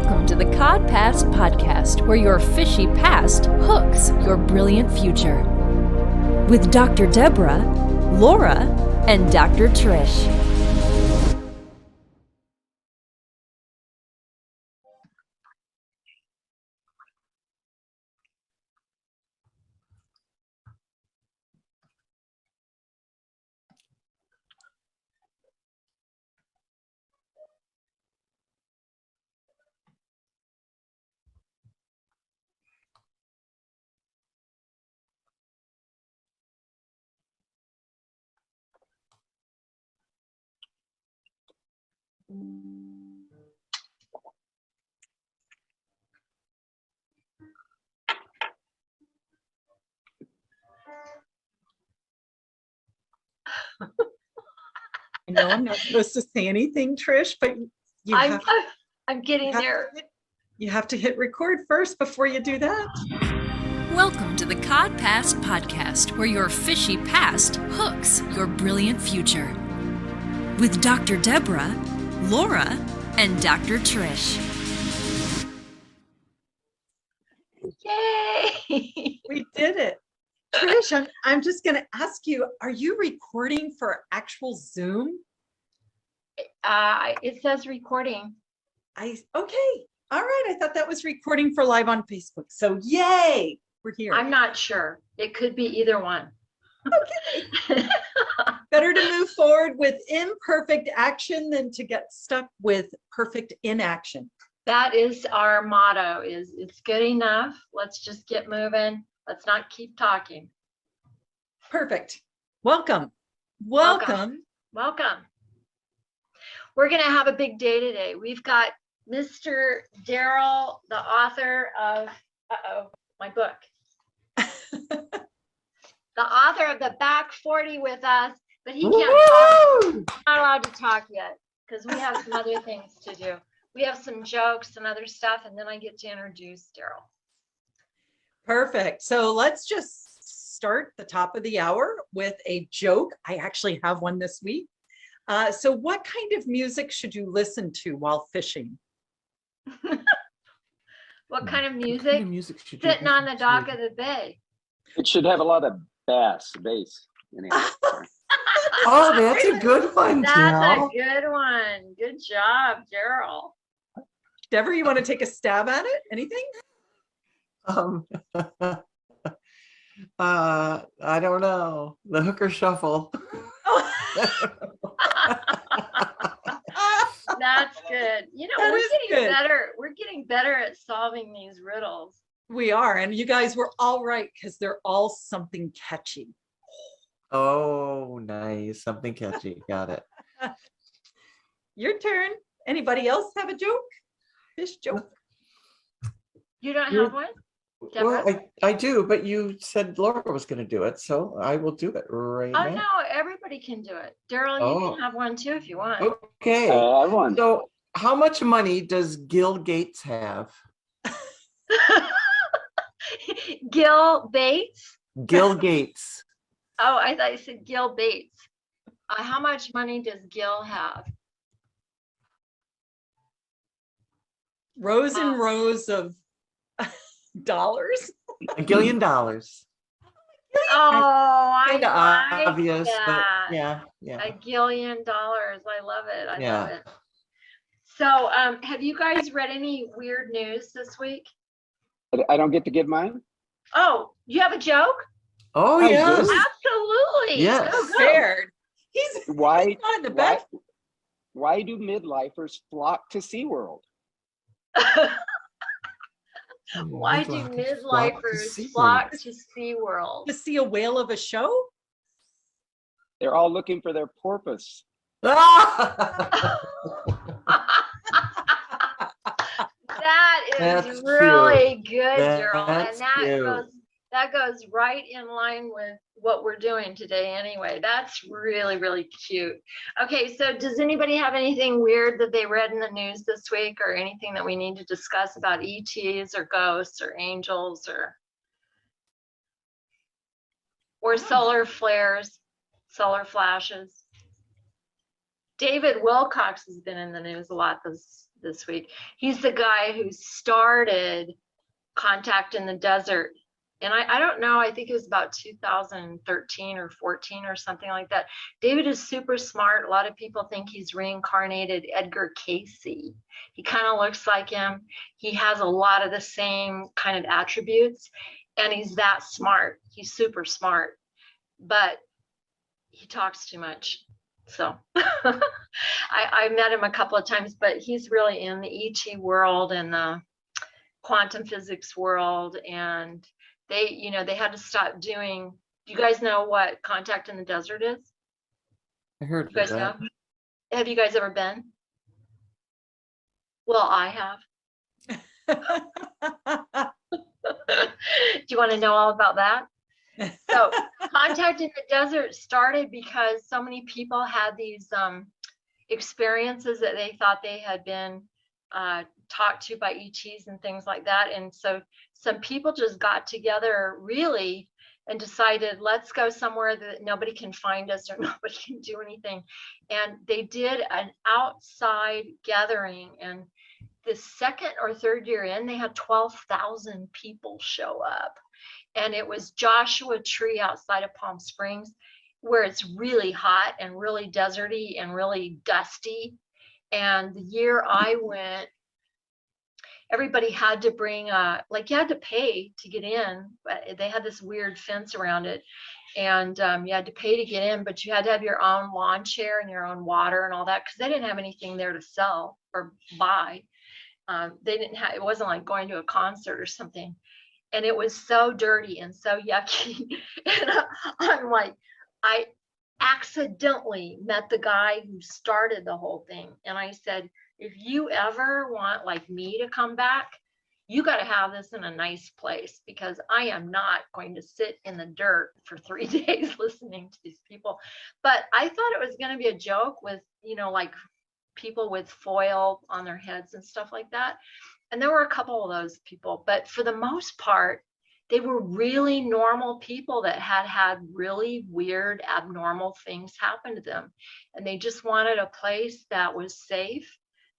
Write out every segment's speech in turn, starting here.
Welcome to the CodPast podcast, where your fishy past hooks your brilliant future. With Dr. Deborah, Laura, and Dr. Trish. I know I'm not supposed to say anything, Trish, but I'm getting there. You have to hit record first before you do that. Welcome to the CodPast podcast, where your fishy past hooks your brilliant future. With Dr. Deborah, Laura, and Dr. Trish. Yay! We did it. Trish, I'm just going to ask you, are you recording for actual Zoom? It says recording. Okay. All right. I thought that was recording for live on Facebook. So yay, we're here. I'm not sure. It could be either one. Okay. Better to move forward with imperfect action than to get stuck with perfect inaction. That is our motto, is it's good enough. Let's just get moving. Let's not keep talking. Perfect. Welcome. Welcome. We're going to have a big day today. We've got Mr. Darrell, the author of, my book. The author of The Back 40 with us, but he can't talk. He's not allowed to talk yet because we have some other things to do. We have some jokes and other stuff, and then I get to introduce Darrell. Perfect. So let's just start the top of the hour with a joke. I actually have one this week. So what kind of music should you listen to while fishing? What kind of music? What kind of music should you Sitting on the listen dock to? of the bay. It should have a lot of bass. Anyway. Oh, that's a good one, That's Darrell. a good one. Good job, Darrell. Deborah, you want to take a stab at it? Anything? I don't know. The hooker shuffle. That's good. You know, That we're is getting good. better. We're getting better at solving these riddles. We are. And you guys were all right because they're all something catchy. Oh, nice. Something catchy. Got it. Your turn. Anybody else have a joke? Fish joke? You don't have one? Deborah? Well, I do, but you said Laura was going to do it, so I will do it right Oh, now. no, everybody can do it. Darrell, you Oh. can have one too if you want. Okay. I won. So, how much money does Gil Gates have? Gil Bates? Gil Gates. Oh, I thought you said Gil Bates. How much money does Gil have? Rows and rows of dollars. $1 billion. Oh, I Kind of like obvious, but that. yeah. $1 billion. I love it. I Yeah. love it. So, have you guys read any weird news this week? I don't get to give mine. Oh, you have a joke? Oh, I yes. do. Absolutely. Yes. Go, go. Scared. He's Why? not in the bed. Why do midlifers flock to SeaWorld? Why do Midlifers midlifers flock to To SeaWorld? see a whale of a show? They're all looking for their porpoise. That is That's really good, Darrell, and That's that cute. goes right in line with what we're doing today anyway. That's really, really cute. Okay, so does anybody have anything weird that they read in the news this week, or anything that we need to discuss about ETs or ghosts or angels or solar flares, solar flashes? David Wilcox has been in the news a lot this week. He's the guy who started Contact in the Desert. And I don't know, I think it was about 2013 or 14 or something like that. David is super smart. A lot of people think he's reincarnated Edgar Casey. He kind of looks like him. He has a lot of the same kind of attributes, and he's that smart. He's super smart, but he talks too much. So I met him a couple of times, but he's really in the ET world and the quantum physics world, and they had to stop doing. Do you guys know what Contact in the Desert is? I heard You guys know? Have you guys ever been? Well, I have. Do you want to know all about that? So Contact in the Desert started because so many people had these experiences that they thought they had been talked to by ETs and things like that. And so some people just got together really and decided, let's go somewhere that nobody can find us or nobody can do anything. And they did an outside gathering, and the second or third year in, they had 12,000 people show up. And it was Joshua Tree outside of Palm Springs, where it's really hot and really deserty and really dusty. And the year I went, everybody had to bring you had to pay to get in, but they had this weird fence around it, and you had to pay to get in, but you had to have your own lawn chair and your own water and all that, because they didn't have anything there to sell or buy. It wasn't like going to a concert or something. And it was so dirty and so yucky. And I accidentally met the guy who started the whole thing. And I said, if you ever want like me to come back, you got to have this in a nice place, because I am not going to sit in the dirt for 3 days listening to these people. But I thought it was going to be a joke with, like people with foil on their heads and stuff like that. And there were a couple of those people, but for the most part, they were really normal people that had really weird, abnormal things happen to them. And they just wanted a place that was safe,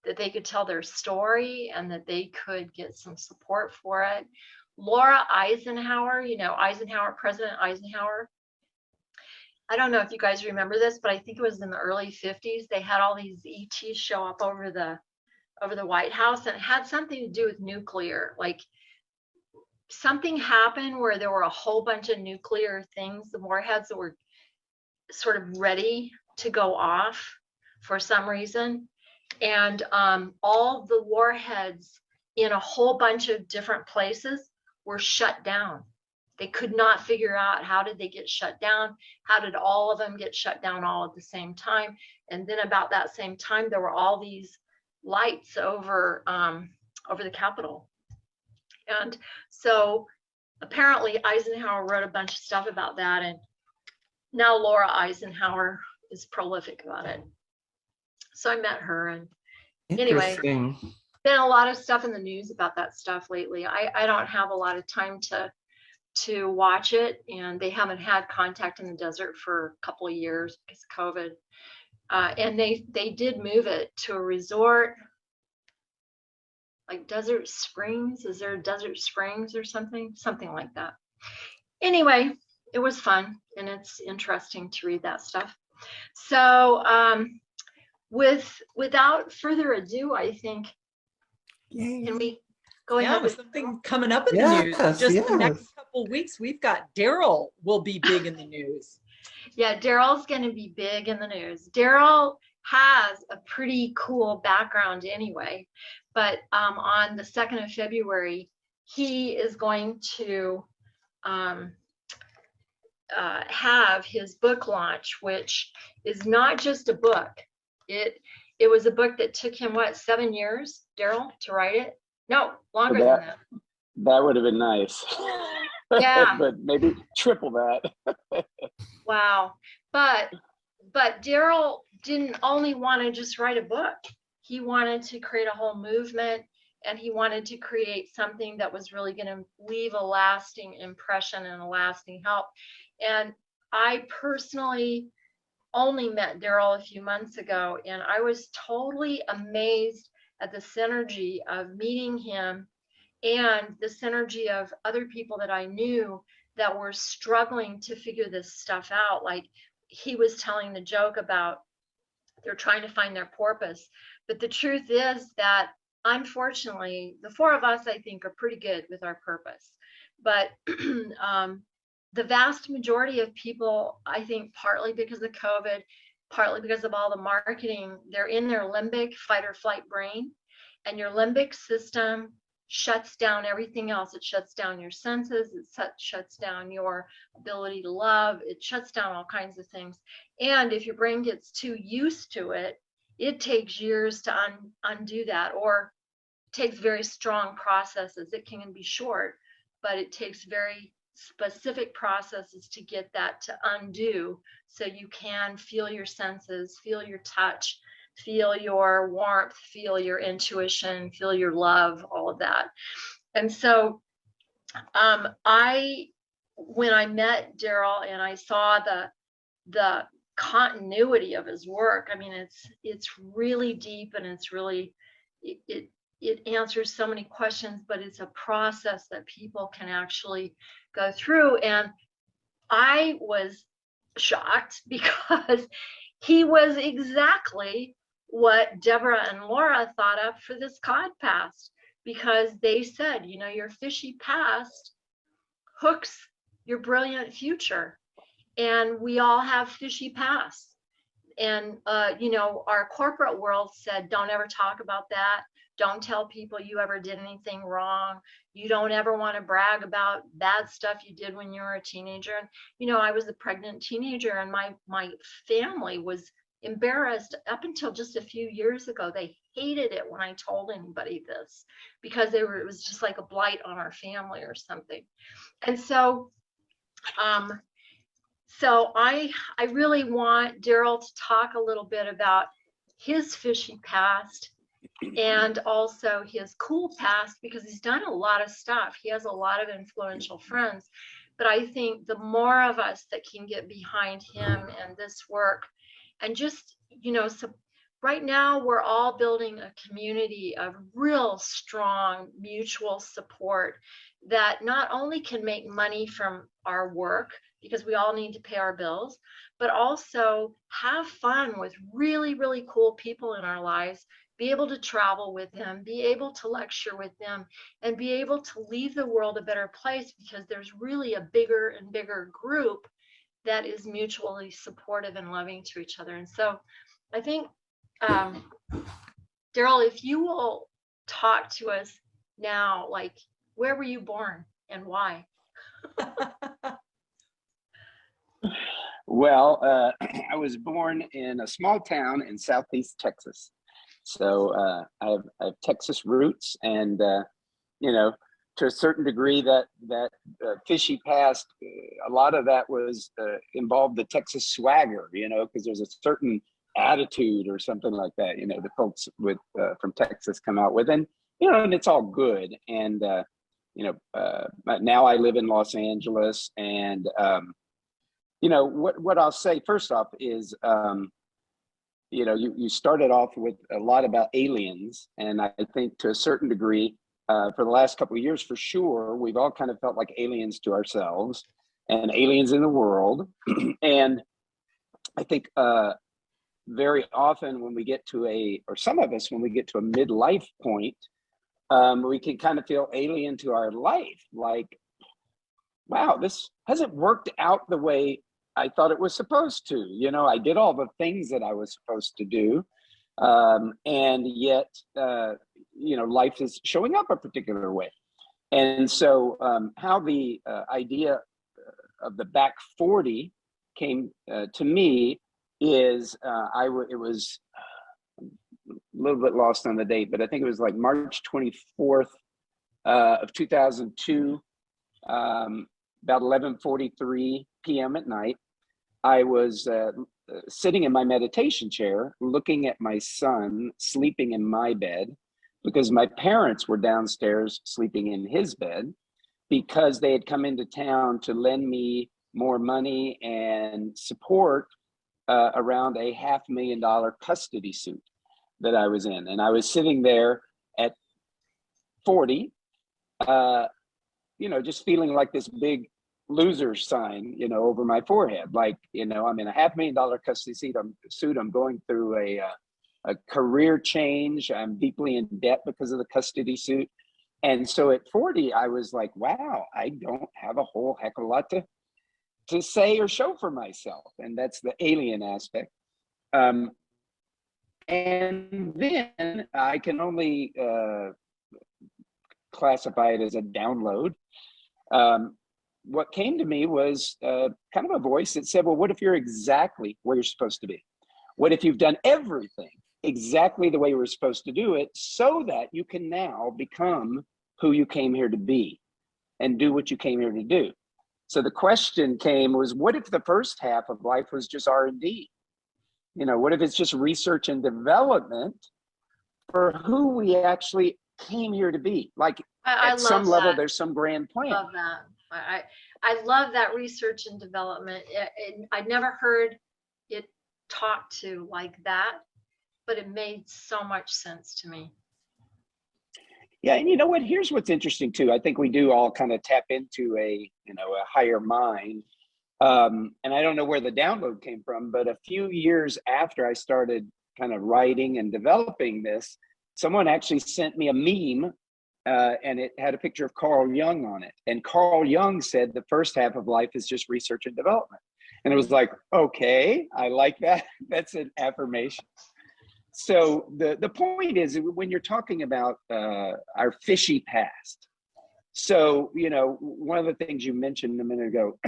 that they could tell their story, and that they could get some support for it. Laura Eisenhower, President Eisenhower. I don't know if you guys remember this, but I think it was in the early 50s. They had all these ETs show up over the White House, and it had something to do with nuclear. Like something happened where there were a whole bunch of nuclear things, the warheads that were sort of ready to go off for some reason. And all the warheads in a whole bunch of different places were shut down. They could not figure out, how did they get shut down? How did all of them get shut down all at the same time? And then about that same time, there were all these lights over the Capitol. And so apparently Eisenhower wrote a bunch of stuff about that, and now Laura Eisenhower is prolific about it. So I met her, and anyway, been a lot of stuff in the news about that stuff lately. I don't have a lot of time to watch it, and they haven't had Contact in the Desert for a couple of years because of COVID. And they did move it to a resort like Desert Springs. Is there a Desert Springs or something like that? Anyway, it was fun, and it's interesting to read that stuff. So without further ado, I think, can we go ahead with something coming up in the news? Just the next couple of weeks, we've got Darrell will be big in the news. Yeah, Darrell's going to be big in the news. Darrell has a pretty cool background anyway, but on the 2nd of February, he is going to have his book launch, which is not just a book. It was a book that took him, 7 years, Darrell, to write it? No, longer than that. That would have been nice. Yeah. But maybe triple that. Wow. But Darrell didn't only want to just write a book. He wanted to create a whole movement, and he wanted to create something that was really going to leave a lasting impression and a lasting help. And I personally only met Darrell a few months ago, and I was totally amazed at the synergy of meeting him and the synergy of other people that I knew that were struggling to figure this stuff out. Like he was telling the joke about they're trying to find their purpose. But the truth is that unfortunately, the four of us, I think, are pretty good with our purpose. But the vast majority of people, I think, partly because of COVID, partly because of all the marketing, they're in their limbic fight or flight brain. And your limbic system shuts down everything else. It shuts down your senses. It shuts down your ability to love. It shuts down all kinds of things. And if your brain gets too used to it, it takes years to undo that, or takes very strong processes. It can be short, but it takes very specific processes to get that to undo, so you can feel your senses, feel your touch, feel your warmth, feel your intuition, feel your love, all of that. And so when I met Darrell and I saw the continuity of his work, I mean, it's really deep, and it's really, it answers so many questions, but it's a process that people can actually go through. And I was shocked because he was exactly what Deborah and Laura thought up for this CodPast, because they said, you know, your fishy past hooks your brilliant future. And we all have fishy pasts. And, you know, our corporate world said, don't ever talk about that. Don't tell people you ever did anything wrong. You don't ever want to brag about bad stuff you did when you were a teenager. And, you know, I was a pregnant teenager, and my family was embarrassed up until just a few years ago. They hated it when I told anybody this, because it was just like a blight on our family or something. And so, I really want Darrell to talk a little bit about his fishy past and also his cool past, because he's done a lot of stuff. He has a lot of influential friends. But I think the more of us that can get behind him and this work, and just, you know, so right now we're all building a community of real strong mutual support that not only can make money from our work, because we all need to pay our bills, but also have fun with really, really cool people in our lives, be able to travel with them, be able to lecture with them, and be able to leave the world a better place, because there's really a bigger and bigger group that is mutually supportive and loving to each other. And so I think, Darrell, if you will talk to us now, like, where were you born and why? Well, I was born in a small town in Southeast Texas. So I have Texas roots, and you know, to a certain degree, that fishy past, a lot of that was involved the Texas swagger, you know, because there's a certain attitude or something like that, you know, the folks with from Texas come out with, and you know, and it's all good. And you know, now I live in Los Angeles, and you know, what I'll say first off is, you know, you started off with a lot about aliens, and I think to a certain degree, for the last couple of years, for sure, we've all kind of felt like aliens to ourselves and aliens in the world. And I think very often when we get to or some of us, when we get to a midlife point, we can kind of feel alien to our life. Like, wow, this hasn't worked out the way I thought it was supposed to. You know, I did all the things that I was supposed to do. And yet, you know, life is showing up a particular way. And so how the idea of the back 40 came to me is it was a little bit lost on the date, but I think it was like March 24th of 2002, about 11:43 p.m. at night. I was sitting in my meditation chair, looking at my son sleeping in my bed, because my parents were downstairs sleeping in his bed, because they had come into town to lend me more money and support around a $500,000 custody suit that I was in. And I was sitting there at 40, just feeling like this big loser sign, over my forehead. Like, I'm in a $500,000 custody suit. I'm going through a career change. I'm deeply in debt because of the custody suit. And so at 40, I was like, wow, I don't have a whole heck of a lot to say or show for myself. And that's the alien aspect. And then I can only classify it as a download. What came to me was kind of a voice that said, well, what if you're exactly where you're supposed to be? What if you've done everything exactly the way you were supposed to do it, so that you can now become who you came here to be and do what you came here to do? So the question was, what if the first half of life was just R&D? What if it's just research and development for who we actually came here to be? Like, I at some love level, that. there's some grand plan. Love that. I love that research and development. I'd never heard it talked to like that, but it made so much sense to me. Yeah, and you know what? Here's what's interesting too. I think we do all kind of tap into a higher mind. And I don't know where the download came from, but a few years after I started kind of writing and developing this, someone actually sent me a meme, and it had a picture of Carl Jung on it. And Carl Jung said the first half of life is just research and development. And it was like, okay, I like that. That's an affirmation. So the point is, when you're talking about our fishy past, so, one of the things you mentioned a minute ago,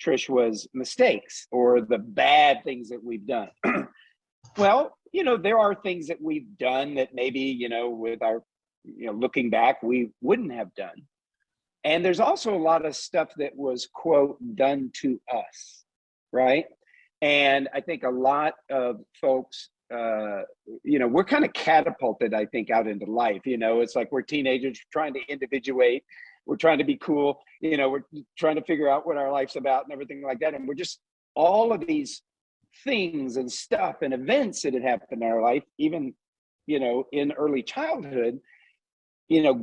Trish, was mistakes or the bad things that we've done. Well, there are things that we've done that maybe, with our, looking back, we wouldn't have done. And there's also a lot of stuff that was, quote, done to us, right? And I think a lot of folks, we're kind of catapulted, I think, out into life. It's like we're teenagers trying to individuate. We're trying to be cool. We're trying to figure out what our life's about and everything like that. And we're just all of these things and stuff and events that had happened in our life, even, in early childhood,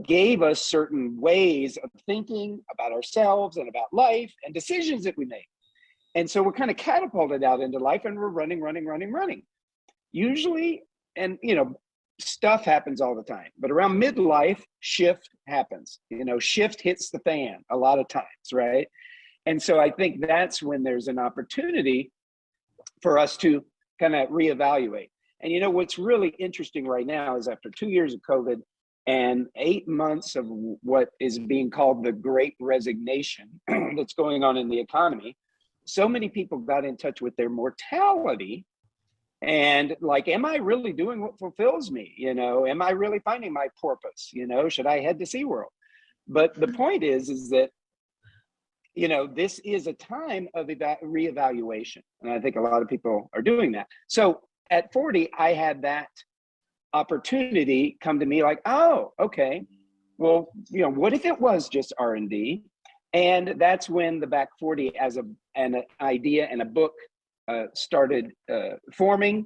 gave us certain ways of thinking about ourselves and about life and decisions that we make. And so we're kind of catapulted out into life, and we're running. Usually, and stuff happens all the time, but around midlife, shift happens. Shift hits the fan a lot of times, right? And so I think that's when there's an opportunity for us to kind of reevaluate. And what's really interesting right now is, after 2 years of COVID and 8 months of what is being called the Great Resignation that's going on in the economy, so many people got in touch with their mortality. And like, am I really doing what fulfills me? Am I really finding my purpose? Should I head to SeaWorld? But the point is that, this is a time of reevaluation. And I think a lot of people are doing that. So at 40, I had that opportunity come to me like, oh, okay, well, what if it was just R&D? And that's when the Back 40 as an idea and a book started forming.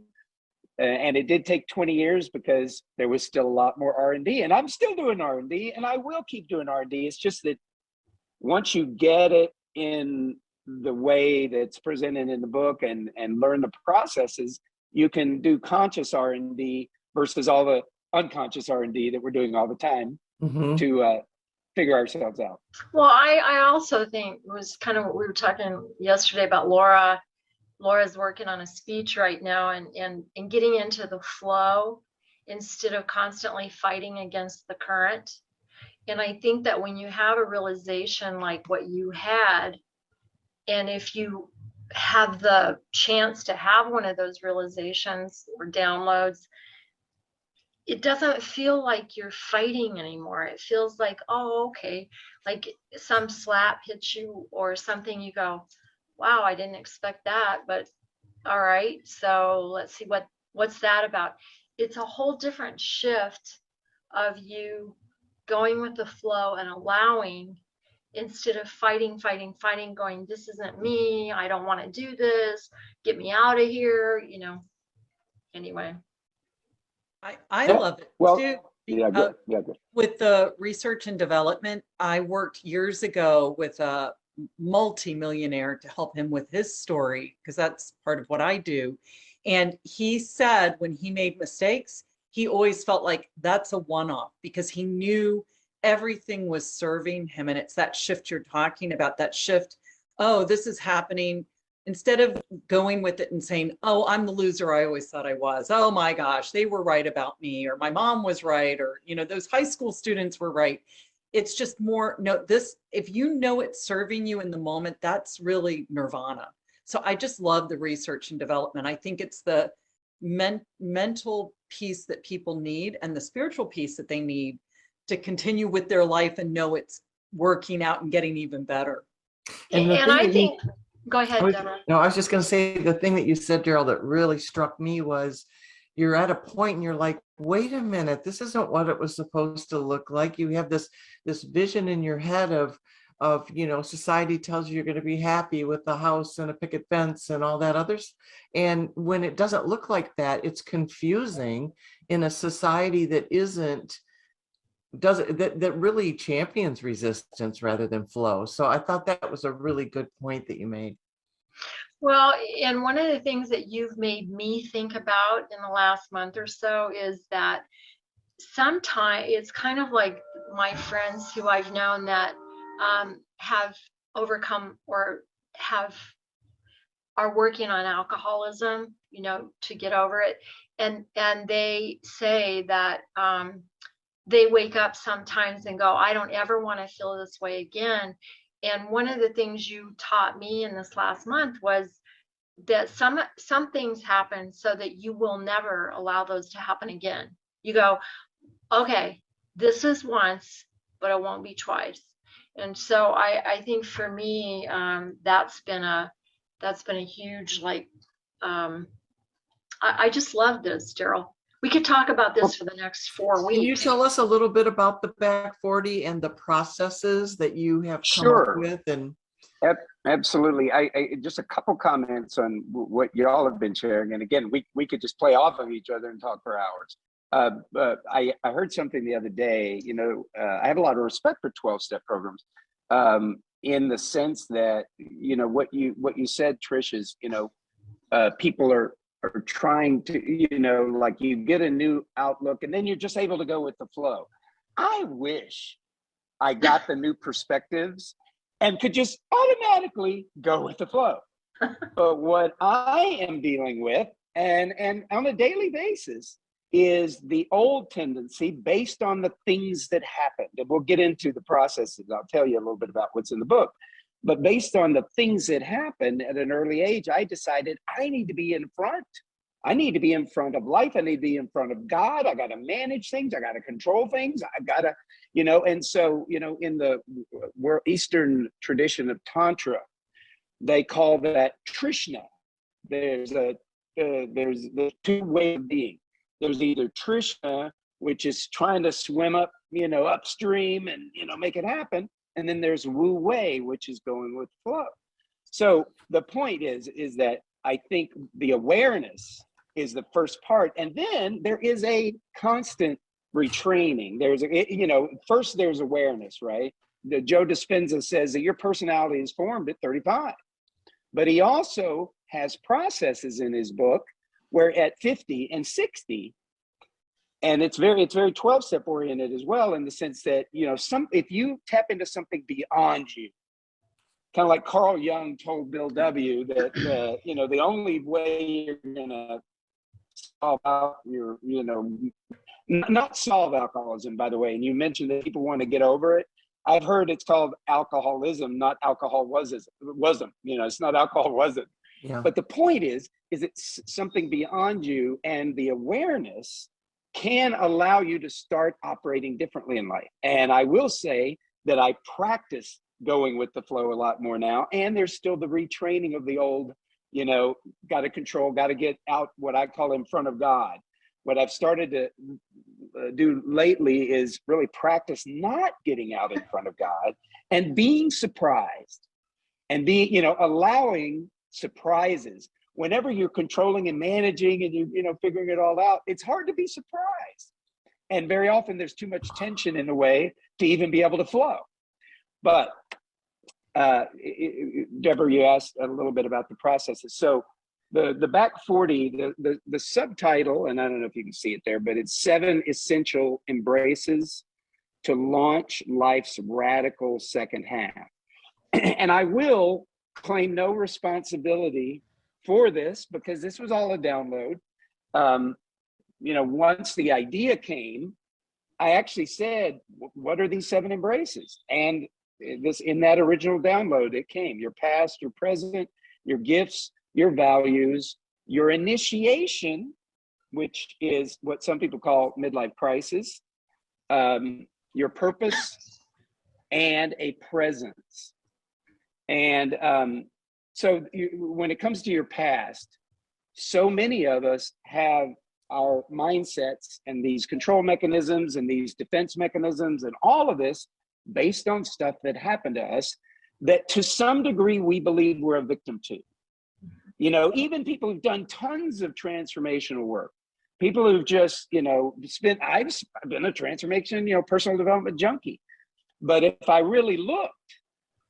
And it did take 20 years because there was still a lot more R&D, and I'm still doing R&D, and I will keep doing R&D. It's just that once you get it in the way that's presented in the book and learn the processes, you can do conscious R&D versus all the unconscious R&D that we're doing all the time to figure ourselves out. Well, I also think it was kind of what we were talking yesterday about Laura. Laura's working on a speech right now, and getting into the flow instead of constantly fighting against the current. And I think that when you have a realization like what you had, and if you have the chance to have one of those realizations or downloads, it doesn't feel like you're fighting anymore. It feels like, oh, okay, like some slap hits you or something, you go, wow, I didn't expect that, but all right, so let's see what's that about. It's a whole different shift of you going with the flow and allowing instead of fighting, going, this isn't me, I don't want to do this, get me out of here, anyway. I Yeah. love it Well, too. yeah, good. Yeah, good. With the research and development, I worked years ago with a multi-millionaire to help him with his story, because that's part of what I do. And he said when he made mistakes, he always felt like that's a one-off, because he knew everything was serving him. And it's that shift you're talking about, that shift. Oh, this is happening. Instead of going with it and saying, oh, I'm the loser I always thought I was. Oh my gosh, they were right about me, or my mom was right, or, those high school students were right. It's just more, no, this, if you know it's serving you in the moment, that's really nirvana. So I just love the research and development. I think it's the mental piece that people need, and the spiritual piece that they need to continue with their life and know it's working out and getting even better. And I think, go ahead, Deborah. No, I was just going to say, the thing that you said, Darrell, that really struck me was, you're at a point and you're like, wait a minute, this isn't what it was supposed to look like. You have this vision in your head of society tells you you're going to be happy with the house and a picket fence and all that others. And when it doesn't look like that, it's confusing in a society that that really champions resistance rather than flow. So I thought that was a really good point that you made. Well, and one of the things that you've made me think about in the last month or so is that sometimes it's kind of like my friends who I've known that have overcome or are working on alcoholism, to get over it. And they say that they wake up sometimes and go, I don't ever want to feel this way again. And one of the things you taught me in this last month was that some things happen so that you will never allow those to happen again. You go, okay, this is once, but it won't be twice. And so I think for me, that's been a huge, I just love this, Darrell. We could talk about this for the next 4 weeks. Can you tell us a little bit about the Back 40 and the processes that you have come up with? And absolutely. I just a couple comments on what y'all have been sharing. And again, we could just play off of each other and talk for hours. But I heard something the other day. I have a lot of respect for 12-step programs, in the sense that what you said, Trish, is people are trying to, like, you get a new outlook and then you're just able to go with the flow. I wish I got the new perspectives and could just automatically go with the flow. But what I am dealing with, and on a daily basis, is the old tendency based on the things that happened. And we'll get into the processes. I'll tell you a little bit about what's in the book. But based on the things that happened at an early age, I decided I need to be in front. I need to be in front of life. I need to be in front of God. I got to manage things. I got to control things. I got to, and so, in the Eastern tradition of Tantra, they call that Trishna. There's two ways of being. There's either Trishna, which is trying to swim up, upstream and, make it happen. And then there's Wu Wei, which is going with flow. So the point is that I think the awareness is the first part. And then there is a constant retraining. First there's awareness, right? Joe Dispenza says that your personality is formed at 35. But he also has processes in his book where at 50 and 60, and it's very 12-step oriented as well, in the sense that, if you tap into something beyond you, kind of like Carl Jung told Bill W. that, the only way you're going to solve out your, not solve alcoholism, by the way. And you mentioned that people want to get over it. I've heard it's called alcoholism, not alcoholism. It's not alcoholism. Yeah. But the point is it's something beyond you, and the awareness can allow you to start operating differently in life. And I will say that I practice going with the flow a lot more now. And there's still the retraining of the old, got to control, got to get out, what I call in front of God. What I've started to do lately is really practice not getting out in front of God and being surprised and being, allowing surprises. Whenever you're controlling and managing and you figuring it all out, it's hard to be surprised. And very often there's too much tension in a way to even be able to flow. But Deborah, you asked a little bit about the processes. So the back 40, the subtitle, and I don't know if you can see it there, but it's 7 essential embraces to launch life's radical second half. And I will claim no responsibility for this because this was all a download. Once the idea came, I actually said, what are these 7 embraces? And in that original download, it came: your past, your present, your gifts, your values, your initiation, which is what some people call midlife crisis, your purpose, and a presence. And when it comes to your past, so many of us have our mindsets and these control mechanisms and these defense mechanisms and all of this based on stuff that happened to us that to some degree we believe we're a victim to. Even people who've done tons of transformational work, people who've just, I've been a transformation, personal development junkie. But if I really looked,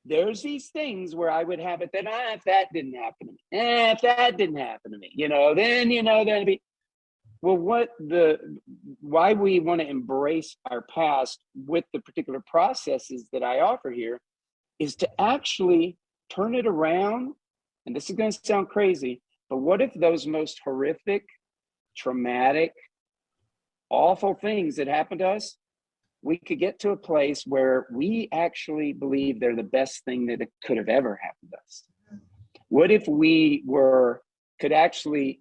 there's these things where I would have it that, if that didn't happen to me, if that didn't happen to me, then, that'd be, well, why we want to embrace our past with the particular processes that I offer here is to actually turn it around. And this is going to sound crazy, but what if those most horrific, traumatic, awful things that happened to us, we could get to a place where we actually believe they're the best thing that could have ever happened to us? What if we could actually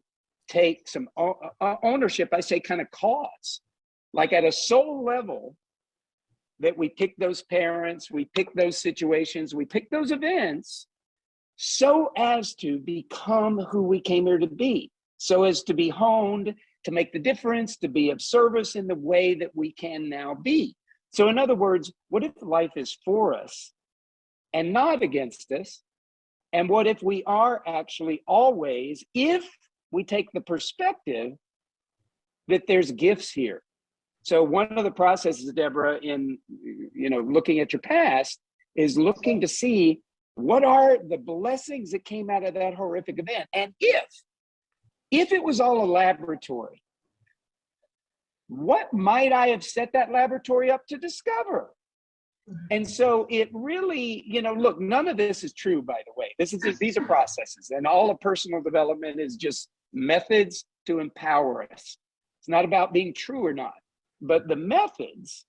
take some ownership, I say kind of cause, like at a soul level, that we pick those parents, we pick those situations, we pick those events so as to become who we came here to be, so as to be honed, to make the difference, to be of service in the way that we can now be. So in other words, what if life is for us and not against us? And what if we are actually always, if we take the perspective that there's gifts here? So one of the processes, Deborah, in looking at your past is looking to see what are the blessings that came out of that horrific event. And if it was all a laboratory, what might I have set that laboratory up to discover? And so it really, look, none of this is true, by the way. These are processes, and all of personal development is just methods to empower us. It's not about being true or not, but the methods,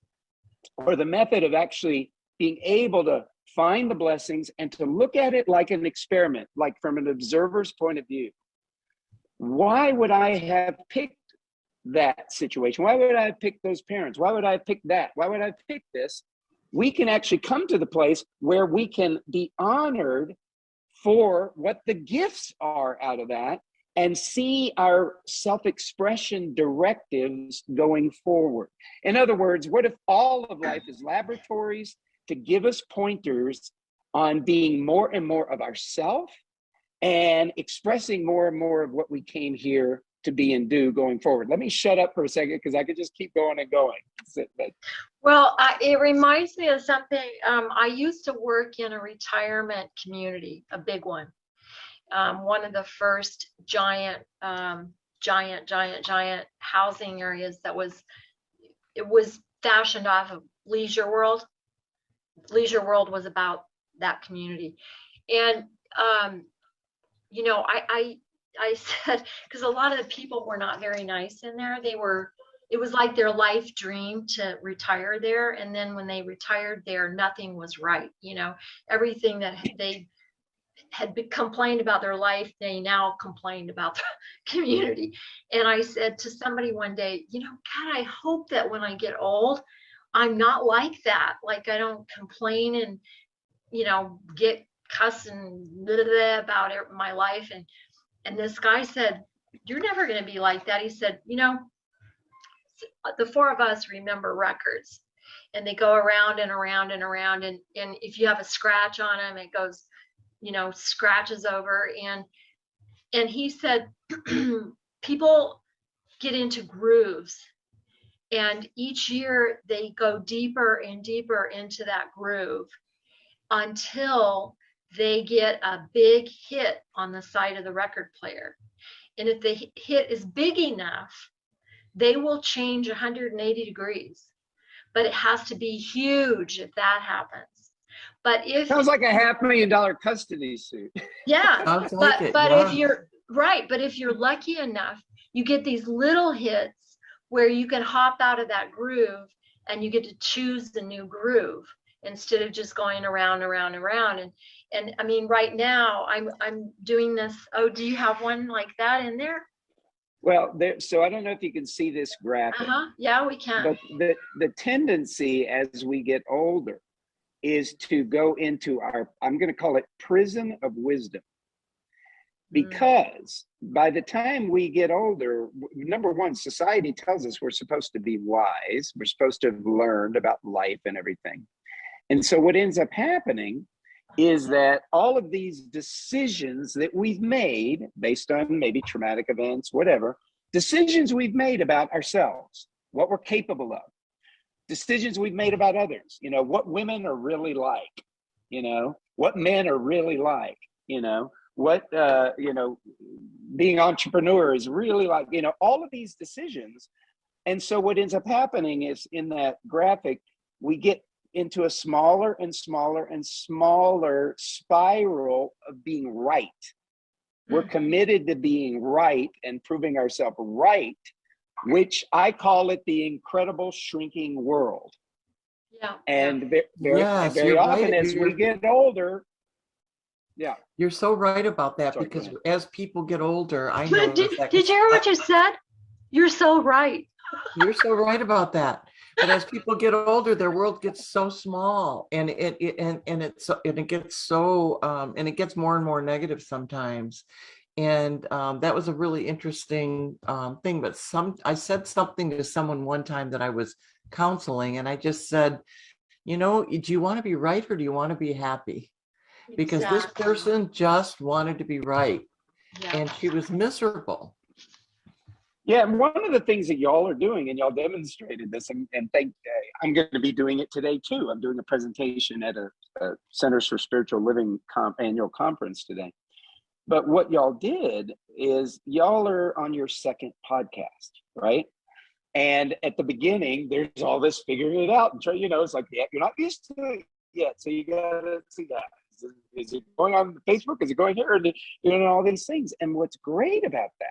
or the method of actually being able to find the blessings and to look at it like an experiment, like from an observer's point of view. Why would I have picked that situation? Why would I have picked those parents? Why would I have picked that? Why would I have picked this? We can actually come to the place where we can be honored for what the gifts are out of that and see our self-expression directives going forward. In other words, what if all of life is laboratories to give us pointers on being more and more of ourself and expressing more and more of what we came here to be and do going forward? Let me shut up for a second because I could just keep going and going. Well, it reminds me of something. I used to work in a retirement community, a big one. One of the first giant housing areas it was fashioned off of Leisure World. Leisure World was about that community. And, I said, because a lot of the people were not very nice in there. It was like their life dream to retire there. And then when they retired there, nothing was right. Everything that they had complained about their life, they now complained about the community. And I said to somebody one day, God, I hope that when I get old, I'm not like that. Like I don't complain and, get cussing about my life. And this guy said, you're never going to be like that. He said, the 4 of us remember records. and they go around and around and around. And if you have a scratch on them, it goes, scratches over. And he said, people get into grooves, and each year they go deeper and deeper into that groove until they get a big hit on the side of the record player. And if the hit is big enough, they will change 180 degrees, but it has to be huge if that happens. But if sounds like a $500,000 custody suit. Yeah, Sounds like it, but yeah. if you're right, but if you're lucky enough, you get these little hits where you can hop out of that groove and you get to choose the new groove instead of just going around. And I mean, right now I'm doing this. Oh, do you have one like that in there? Well, so I don't know if you can see this graphic. Yeah, we can. But the tendency as we get older is to go into I'm going to call it prison of wisdom. Because by the time we get older, number one, society tells us we're supposed to be wise. We're supposed to have learned about life and everything. And so what ends up happening is that all of these decisions that we've made based on maybe traumatic events, whatever, decisions we've made about ourselves, what we're capable of, decisions we've made about others, what women are really like, what men are really like, what, being entrepreneur is really like, all of these decisions. And so what ends up happening is in that graphic, we get into a smaller and smaller and smaller spiral of being right. We're committed to being right and proving ourselves right, which I call it the incredible shrinking world. Yeah. And very often as we get older, you're so right about that. Sorry, because as people get older, I know. Did you hear what you said? You're so right. You're so right about that. But as people get older, their world gets so small, and it gets more and more negative sometimes. And that was a really interesting thing. But I said something to someone one time that I was counseling, and I just said, do you want to be right or do you want to be happy? Because this person just wanted to be right, and she was miserable. Yeah, and one of the things that y'all are doing, and y'all demonstrated this, and I'm going to be doing it today too. I'm doing a presentation at a Centers for Spiritual Living annual conference today. But what y'all did is y'all are on your second podcast, right? And at the beginning, there's all this figuring it out. And it's like, you're not used to it yet, so you got to see that. Is it going on Facebook? Is it going here? And all these things. And what's great about that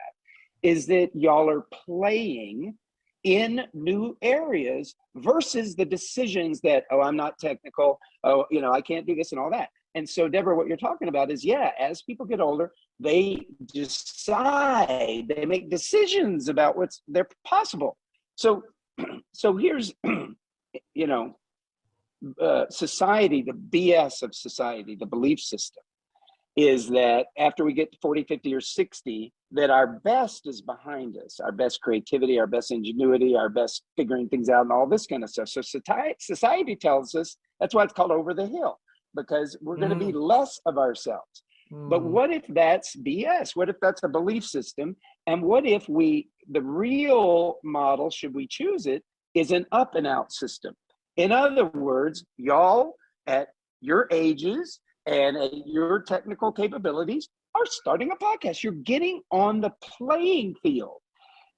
is that y'all are playing in new areas versus the decisions that, I'm not technical, I can't do this and all that. And so, Deborah, what you're talking about is, as people get older, they decide, they make decisions about they're possible. So here's, society, the BS of society, the belief system is that after we get to 40, 50, or 60, that our best is behind us, our best creativity, our best ingenuity, our best figuring things out, and all this kind of stuff. So society tells us that's why it's called over the hill, because we're going to be less of ourselves. But what if that's BS? What if that's a belief system? And what if the real model, should we choose it, is an up and out system? In other words, y'all at your ages and at your technical capabilities are starting a podcast. You're getting on the playing field.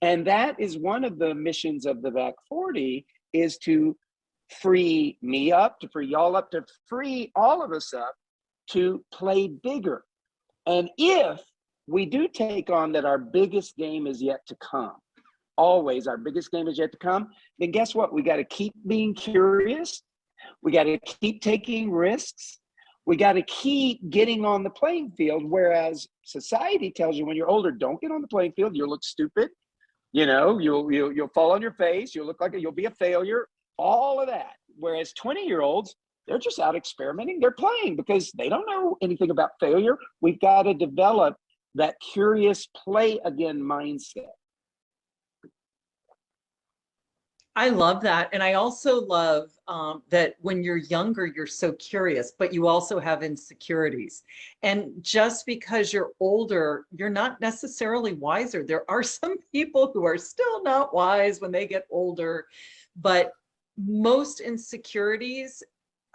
And that is one of the missions of the Back 40, is to free me up, to free y'all up, to free all of us up to play bigger. And if we do take on that our biggest game is yet to come, always our biggest game is yet to come, then guess what? We got to keep being curious. We got to keep taking risks. We got to keep getting on the playing field. Whereas society tells you when you're older, don't get on the playing field. You'll look stupid. You'll fall on your face. You'll look like you'll be a failure. All of that. Whereas 20-year-olds, they're just out experimenting. They're playing because they don't know anything about failure. We've got to develop that curious play again mindset. I love that. And I also love that when you're younger, you're so curious, but you also have insecurities. And just because you're older, you're not necessarily wiser. There are some people who are still not wise when they get older, but most insecurities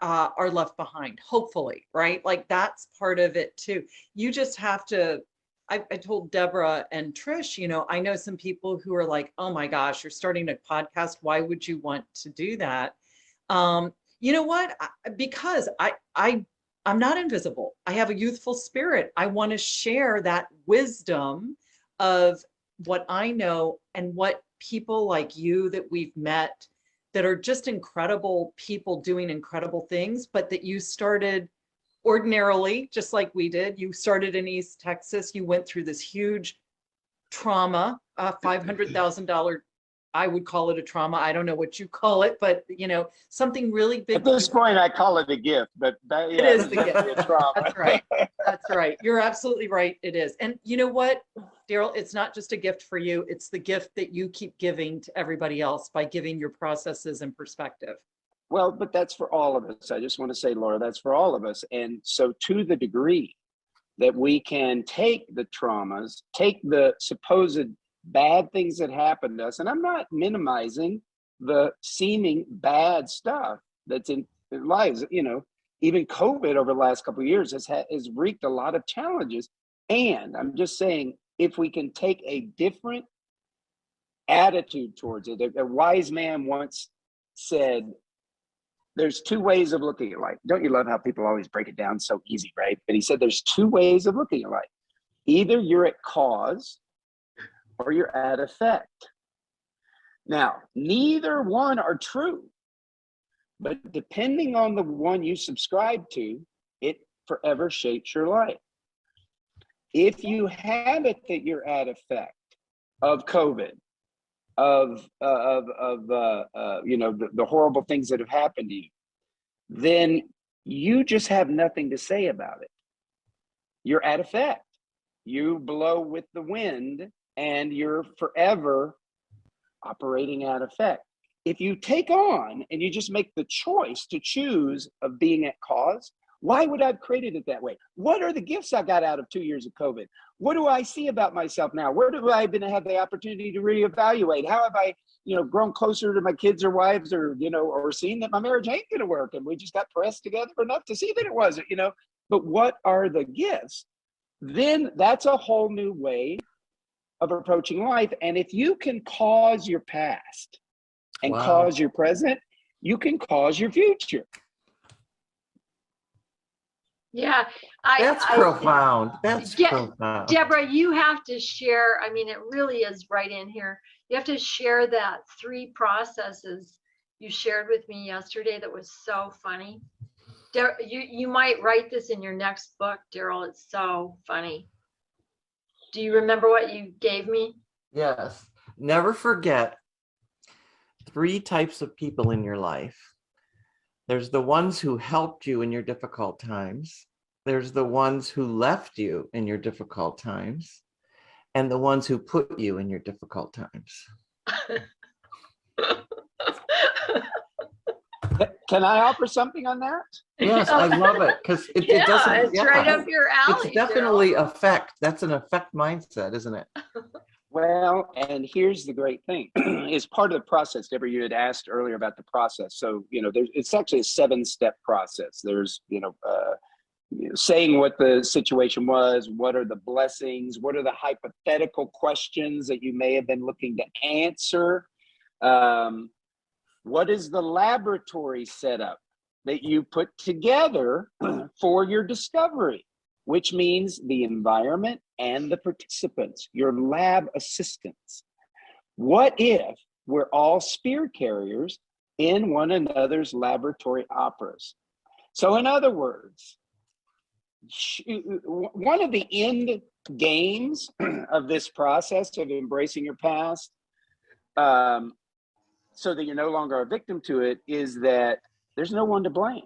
are left behind, hopefully, right? Like that's part of it too. You just have to I told Deborah and Trish, I know some people who are like, oh my gosh, you're starting a podcast. Why would you want to do that? You know what? Because I'm not invisible. I have a youthful spirit. I want to share that wisdom of what I know and what people like you that we've met that are just incredible people doing incredible things, but that you started ordinarily, just like we did. You started in East Texas. You went through this huge trauma, $500,000. I would call it a trauma. I don't know what you call it, but something really big. At this point, I call it a gift, but yeah, it is the definitely gift. a trauma. That's right. That's right. You're absolutely right. It is. And you know what, Darrell, it's not just a gift for you. It's the gift that you keep giving to everybody else by giving your processes and perspective. Well, but that's for all of us. I just want to say, Laura, that's for all of us. And so to the degree that we can take the traumas, take the supposed bad things that happen to us, and I'm not minimizing the seeming bad stuff that's in their lives. Even COVID over the last couple of years has wreaked a lot of challenges. And I'm just saying, if we can take a different attitude towards it, a wise man once said, there's two ways of looking at life. Don't you love how people always break it down so easy, right? But he said there's two ways of looking at life. Either you're at cause or you're at effect. Now, neither one are true, but depending on the one you subscribe to, it forever shapes your life. If you have it that you're at effect of COVID, of the horrible things that have happened to you, then you just have nothing to say about it. You're at effect. You blow with the wind and you're forever operating at effect. If you take on and you just make the choice to choose of being at cause, why would I have created it that way? What are the gifts I got out of 2 years of COVID? What do I see about myself now? Where do I even have the opportunity to reevaluate? How have I, grown closer to my kids or wives, or seen that my marriage ain't going to work and we just got pressed together enough to see that it wasn't, But what are the gifts? Then that's a whole new way of approaching life. And if you can cause your past and cause your present, you can cause your future. Yeah, That's profound. That's profound. Deborah, you have to share. I mean, it really is right in here. You have to share that 3 processes you shared with me yesterday. That was so funny. You might write this in your next book, Darrell. It's so funny. Do you remember what you gave me? Yes. Never forget 3 types of people in your life. There's the ones who helped you in your difficult times. There's the ones who left you in your difficult times. And the ones who put you in your difficult times. Can I offer something on that? Yes, I love it because it doesn't. It's right up your alley. It's definitely effect. That's an effect mindset, isn't it? Well, and here's the great thing: is part of the process. Deborah, you had asked earlier about the process. So it's actually a 7-step process. There's saying what the situation was, what are the blessings, what are the hypothetical questions that you may have been looking to answer. What is the laboratory setup that you put together for your discovery, which means the environment and the participants, your lab assistants. What if we're all spear carriers in one another's laboratory operas? So in other words, one of the end games of this process of embracing your past, so that you're no longer a victim to it, is that there's no one to blame.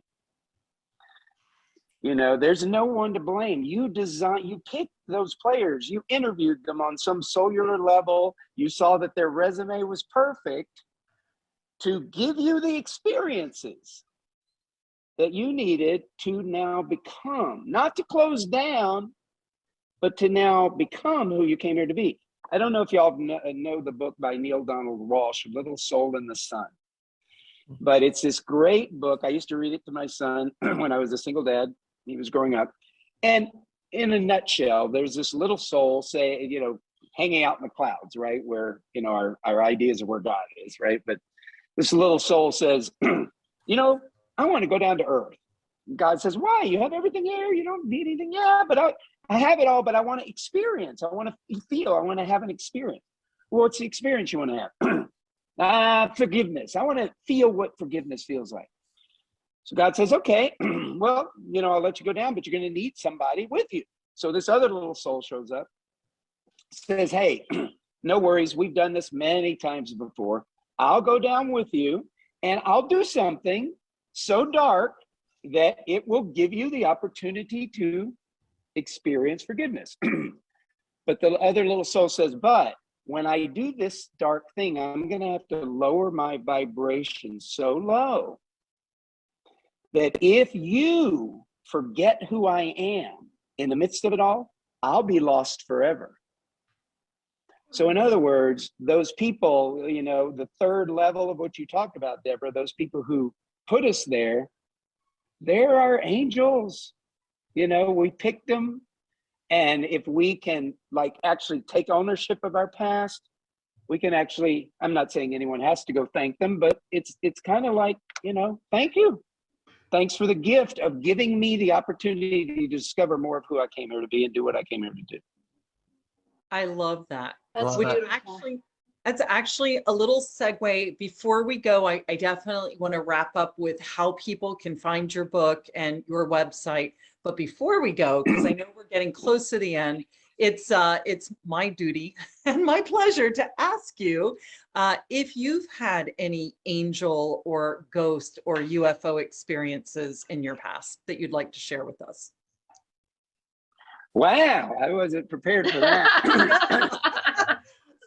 There's no one to blame. You picked those players, you interviewed them on some cellular level, you saw that their resume was perfect, to give you the experiences that you needed to now become, not to close down, but to now become who you came here to be. I don't know if y'all know the book by Neil Donald Walsh, Little Soul in the Sun, but it's this great book. I used to read it to my son when I was a single dad. He was growing up. And in a nutshell, there's this little soul, say, you know, hanging out in the clouds, right? Where, you know, our ideas of where God is, right? But this little soul says, you know, I want to go down to earth. God says, why? You have everything here. You don't need anything. Yeah, but I have it all, but I want to experience. I want to feel. I want to have an experience. Well, what's the experience you want to have? Forgiveness. I want to feel what forgiveness feels like. So God says, okay, well, you know, I'll let you go down, but you're going to need somebody with you. So this other little soul shows up, says, hey, no worries. We've done this many times before. I'll go down with you and I'll do something so dark that it will give you the opportunity to experience forgiveness. But the other little soul says, but when I do this dark thing, I'm going to have to lower my vibration so low that if you forget who I am in the midst of it all, I'll be lost forever. So in other words, those people, you know, the third level of what you talked about, Deborah, those people who put us there, they're our angels. You know, we picked them. And if we can like actually take ownership of our past, we can actually, I'm not saying anyone has to go thank them, but it's kind of like, you know, thank you. Thanks for the gift of giving me the opportunity to discover more of who I came here to be and do what I came here to do. I love that. That's Well, beautiful. That's actually a little segue. Before we go, I definitely want to wrap up with how people can find your book and your website. But before we go, because I know we're getting close to the end, it's my duty and my pleasure to ask you if you've had any angel or ghost or UFO experiences in your past that you'd like to share with us. Wow, I wasn't prepared for that.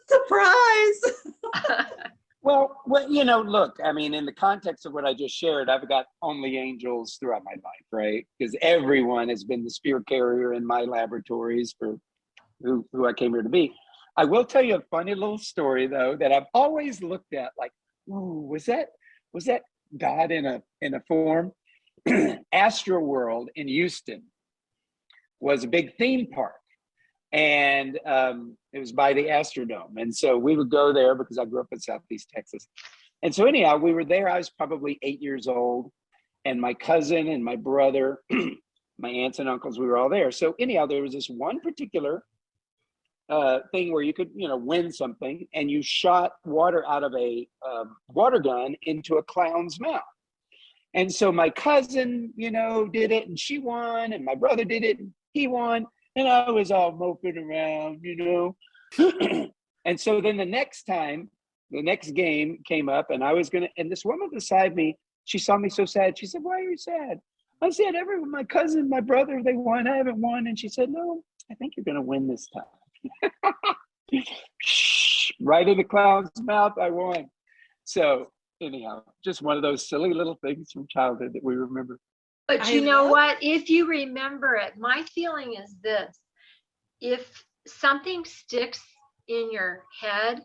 Surprise! Well, you know, look, I mean, in the context of what I just shared, I've got only angels throughout my life, right? Because everyone has been the spirit carrier in my laboratories for who I came here to be. I will tell you a funny little story though, that I've always looked at like, ooh, was that God in a form? Astro World in Houston was a big theme park. And it was by the Astrodome. And so we would go there because I grew up in Southeast Texas. And so anyhow, we were there. I was probably 8 years old. And my cousin and my brother, my aunts and uncles, we were all there. So anyhow, there was this one particular thing where you could, you know, win something. And you shot water out of a water gun into a clown's mouth. And so my cousin, you know, did it and she won. And my brother did it and he won. And I was all moping around, you know. And so then the next time, the next game came up and I was going to, and this woman beside me, she saw me so sad. She said, why are you sad? I said, everyone, my cousin, my brother, they won. I haven't won. And she said, no, I think you're going to win this time. Right in the clown's mouth, I won. So anyhow, just one of those silly little things from childhood that we remember. But you know what? If you remember it, my feeling is this. If something sticks in your head,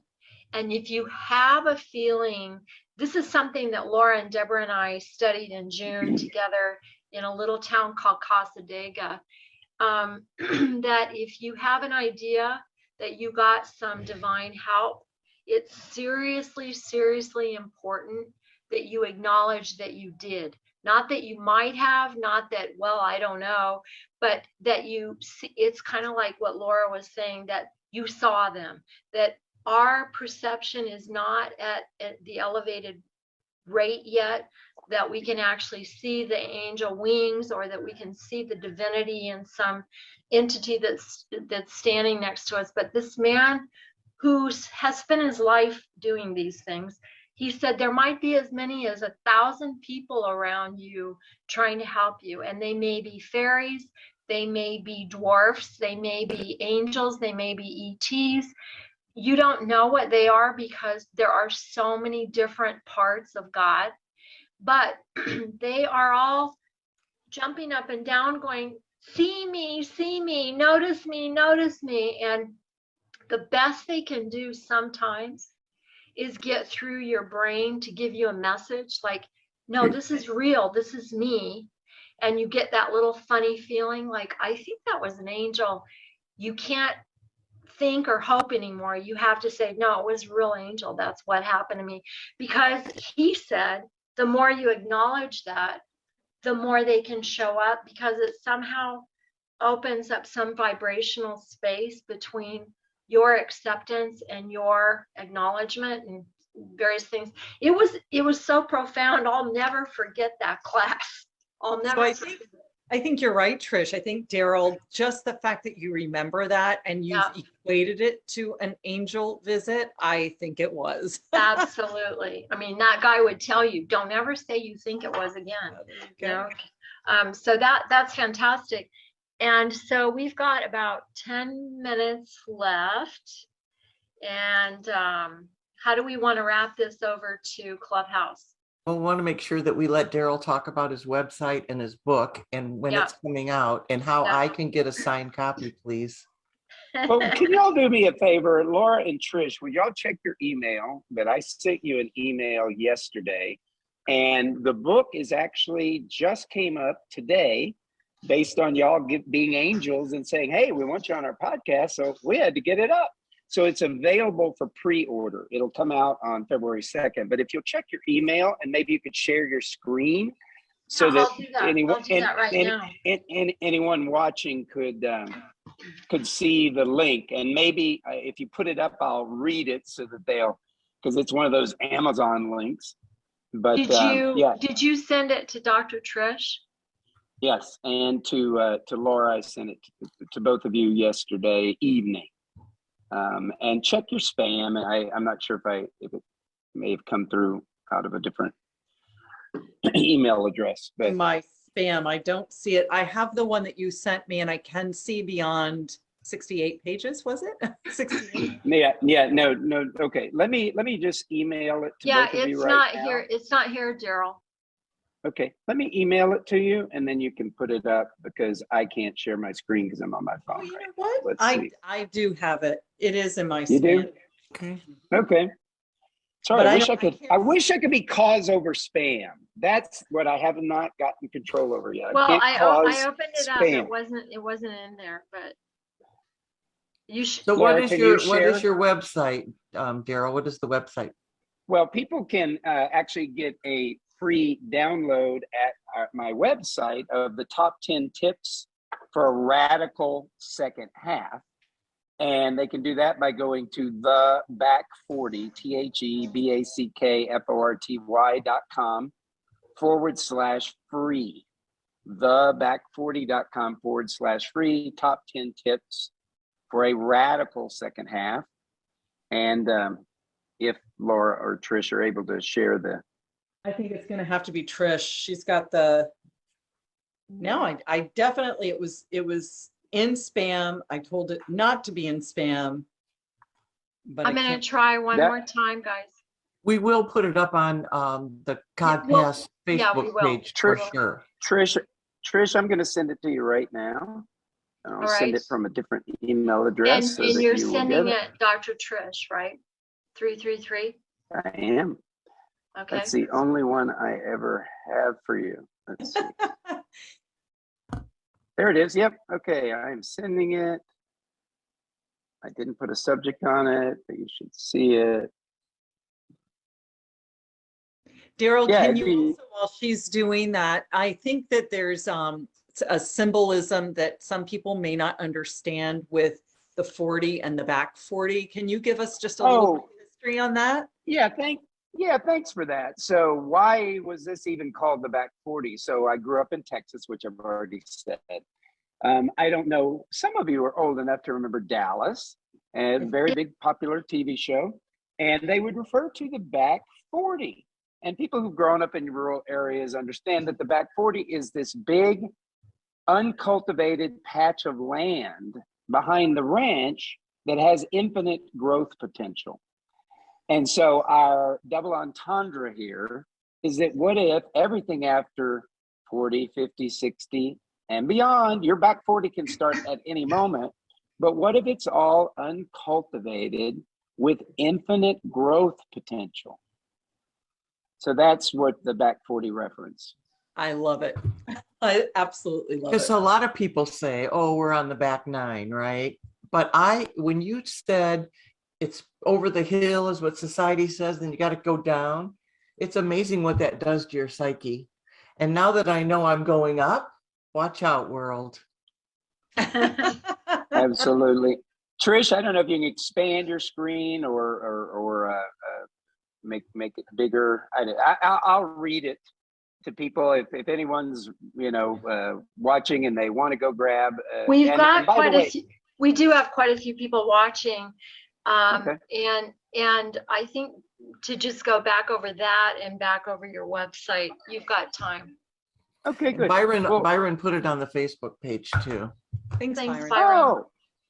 and if you have a feeling, this is something that Laura and Deborah and I studied in June together in a little town called Casadega, that if you have an idea that you got some divine help, it's seriously, seriously important that you acknowledge that you did. Not that you might have, not that, well, I don't know, but that you see, it's kind of like what Laura was saying, that you saw them, that our perception is not at the elevated rate yet, that we can actually see the angel wings or that we can see the divinity in some entity that's standing next to us. But this man who has spent his life doing these things, he said there might be as many as 1,000 people around you trying to help you. And they may be fairies, they may be dwarfs, they may be angels, they may be ETs. you don't know what they are because there are so many different parts of God, but they are all jumping up and down going, see me, notice me, notice me. And the best they can do sometimes is get through your brain to give you a message like, no, this is real, this is me. And you get that little funny feeling like, I think that was an angel. You can't think or hope anymore. You have to say, no, it was a real angel. That's what happened to me. Because he said, the more you acknowledge that, the more they can show up, because it somehow opens up some vibrational space between your acceptance and your acknowledgement and various things. It was so profound. I'll never forget that class. I'll never forget it. I think you're right, Trish. I think, Darrell, just the fact that you remember that and you've equated it to an angel visit, I think it was. Absolutely. I mean, that guy would tell you, don't ever say you think it was again. You know? So that's fantastic. And so we've got about 10 minutes left. And how do we want to wrap this over to Clubhouse? Well, we want to make sure that we let Darrell talk about his website and his book and when it's coming out and how I can get a signed copy, please. Well, can y'all do me a favor, Laura and Trish, would y'all check your email? That I sent you an email yesterday, and the book is actually just came up today based on y'all being angels and saying, hey, we want you on our podcast. So we had to get it up. So it's available for pre-order. It'll come out on February 2nd. But if you'll check your email and maybe you could share your screen so that anyone watching could see the link. And maybe if you put it up, I'll read it so that because it's one of those Amazon links. But did you send it to Dr. Trish? Yes, and to Laura, I sent it to both of you yesterday evening. And check your spam. And I'm not sure if it may have come through out of a different email address. But my spam, I don't see it. I have the one that you sent me, and I can see beyond 68 pages. Was it 68? No. Okay, let me just email it to both of you right now. It's not here, Darrell. Okay, let me email it to you, and then you can put it up because I can't share my screen because I'm on my phone. Oh, you know what? I do have it. It is in my spam. You do? Okay. Okay. Sorry, I wish I could be cause over spam. That's what I have not gotten control over yet. Well, I opened it up. It wasn't in there, but you should. So what is your website, Darrell? What is the website? Well, people can actually get a free download at my website of the top 10 tips for a radical second half. And they can do that by going to the back 40, TheBack40.com/free, theback40.com/free, top 10 tips for a radical second half. And if Laura or Trish are able to share I think it's going to have to be Trish. She's got the. No, I definitely, it was in spam. I told it not to be in spam. But I'm going to try one more time, guys. We will put it up on the CodPast Facebook page for sure. Trish, I'm going to send it to you right now. And I'll send it from a different email address. And you're sending it, Dr. Trish, right? 333? I am. Okay. That's the only one I ever have for you. Let's see. There it is. Yep. Okay. I'm sending it. I didn't put a subject on it, but you should see it. Darrell, can you also, while she's doing that, I think that there's a symbolism that some people may not understand with the 40 and the back 40. Can you give us just a little history on that? Yeah, thanks for that. So why was this even called the back 40? So I grew up in Texas, which I've already said. I don't know, some of you are old enough to remember Dallas, a very big popular TV show, and they would refer to the back 40. And people who've grown up in rural areas understand that the back 40 is this big, uncultivated patch of land behind the ranch that has infinite growth potential. And so our double entendre here is that what if everything after 40, 50, 60 and beyond, your back 40 can start at any moment, but what if it's all uncultivated with infinite growth potential? So that's what the back 40 reference. I love it. I absolutely love Because it. a lot of people say, oh, we're on the back 9, right? But when you said it's over the hill is what society says, then you got to go down. It's amazing what that does to your psyche. And now that I know I'm going up, watch out, world. Absolutely. Trish, I don't know if you can expand your screen or make it bigger. I'll read it to people if anyone's watching and they want to go grab. We've and got by quite the a way, few, we do have quite a few people watching. Okay. And I think to just go back over that and back over your website, you've got time. Okay, good. Byron put it on the Facebook page too. Thanks, Thanks, Byron. Byron. Oh,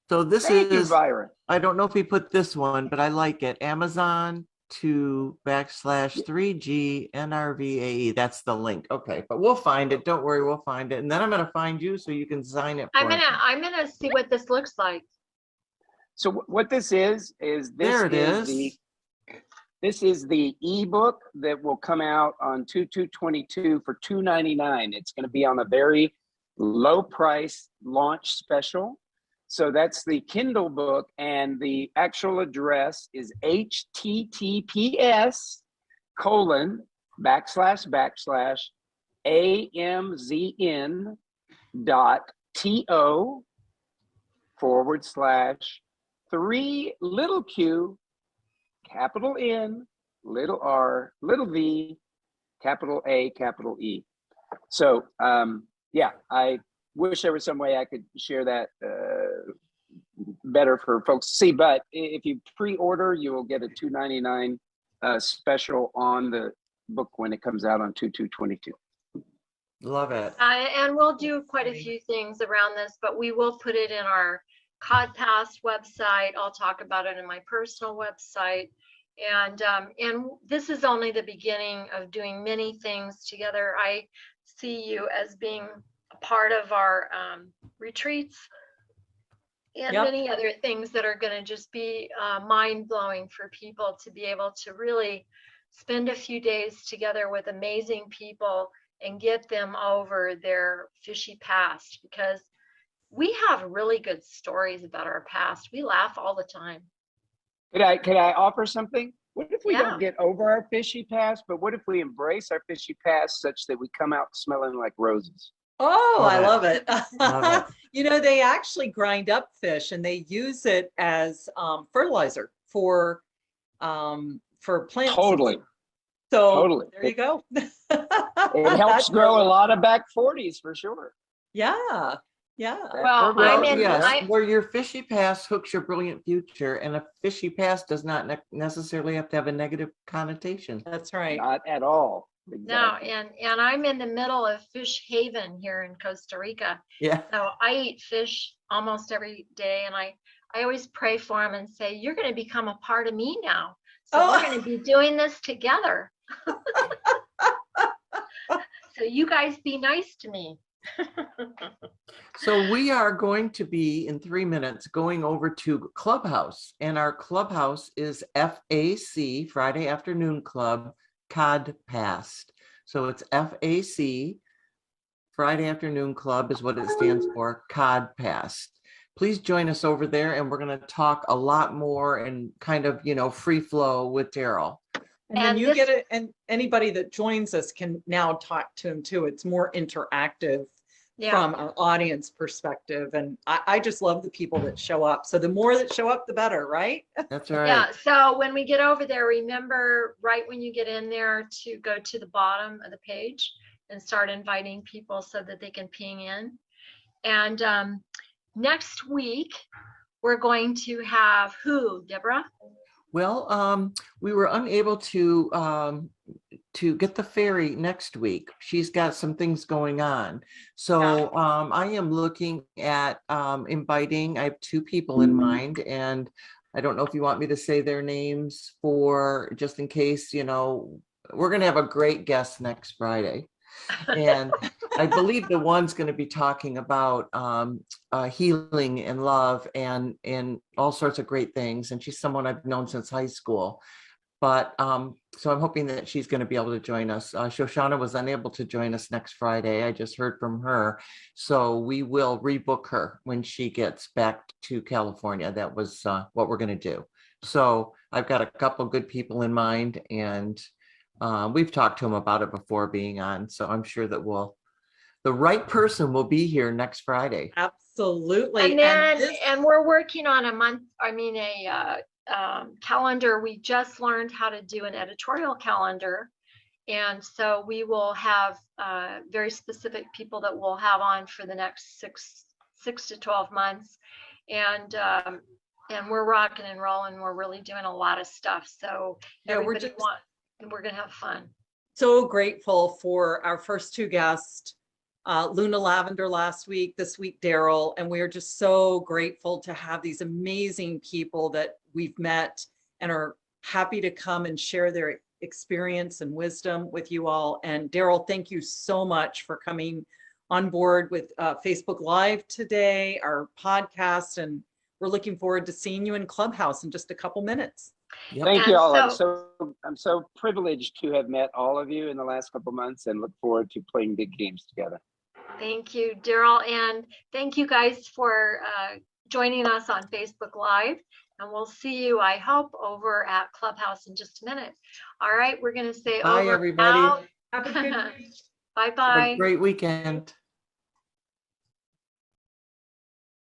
So this thank you, is, Byron. I don't know if he put this one, but I like it. Amazon /3G NRVAE. That's the link. Okay, but we'll find it. Don't worry, we'll find it. And then I'm going to find you so you can sign it. I'm gonna see what this looks like. So what this is There it is. This is the ebook that will come out on 2/2/22 for $2.99. It's going to be on a very low price launch special. So that's the Kindle book, and the actual address is https://amzn.to/3 capital N, little r, little v, capital A, capital E. So yeah, I wish there was some way I could share that better for folks to see, but if you pre-order, you will get a $2.99 special on the book when it comes out on 2/2/22. Love it. And we'll do quite a few things around this, but we will put it in our CodPast website. I'll talk about it in my personal website. And this is only the beginning of doing many things together. I see you as being a part of our retreats and many other things that are going to just be mind-blowing for people to be able to really spend a few days together with amazing people and get them over their fishy past, because we have really good stories about our past. We laugh all the time. Could I offer something? What if we don't get over our fishy past, but what if we embrace our fishy past such that we come out smelling like roses? Oh, I love it. Love it. You know, they actually grind up fish and they use it as fertilizer for plants. Totally. So Totally. there you go. It helps grow a lot of back 40s for sure. Yeah. Yeah. Well, where your fishy past hooks your brilliant future, and a fishy past does not necessarily have to have a negative connotation. That's right. Not at all. Exactly. No, and I'm in the middle of Fish Haven here in Costa Rica. Yeah. So I eat fish almost every day, and I always pray for them and say, you're going to become a part of me now. So we're going to be doing this together. So you guys be nice to me. So we are going to be in 3 minutes going over to Clubhouse, and our Clubhouse is FAC, Friday Afternoon Club, CodPast. So it's FAC, Friday Afternoon Club is what it stands for, CodPast. Please join us over there, and we're going to talk a lot more and kind of, free flow with Darrell. And then you get it, and anybody that joins us can now talk to him too. It's more interactive from our audience perspective. And I just love the people that show up. So the more that show up, the better, right? That's right. Yeah. So when we get over there, remember right when you get in there to go to the bottom of the page and start inviting people so that they can ping in. And next week, we're going to have who, Deborah? Well, we were unable to to get the ferry next week. She's got some things going on. So I am looking at inviting, I have 2 people in mind, and I don't know if you want me to say their names for just in case, you know, we're going to have a great guest next Friday. And I believe the one's going to be talking about healing and love and all sorts of great things. And she's someone I've known since high school. But so I'm hoping that she's going to be able to join us. Shoshana was unable to join us next Friday. I just heard from her. So we will rebook her when she gets back to California. That was what we're going to do. So I've got a couple good people in mind, and we've talked to them about it before being on. So I'm sure that the right person will be here next Friday. Absolutely. And then, and we're working on a calendar. We just learned how to do an editorial calendar. And so we will have very specific people that we'll have on for the next six to 12 months. And we're rocking and rolling. We're really doing a lot of stuff. So yeah, we're going to have fun. So grateful for our first 2 guests, Luna Lavender last week, this week Darrell, and we are just so grateful to have these amazing people that we've met and are happy to come and share their experience and wisdom with you all. And Darrell, thank you so much for coming on board with Facebook Live today, our podcast, and we're looking forward to seeing you in Clubhouse in just a couple minutes. Yep. Thank you all. I'm so privileged to have met all of you in the last couple months and look forward to playing big games together. Thank you, Darrell. And thank you guys for joining us on Facebook Live. And we'll see you, I hope, over at Clubhouse in just a minute. All right, we're going to say bye, over. everybody. Out. Have a good week. Bye-bye. Have a great weekend.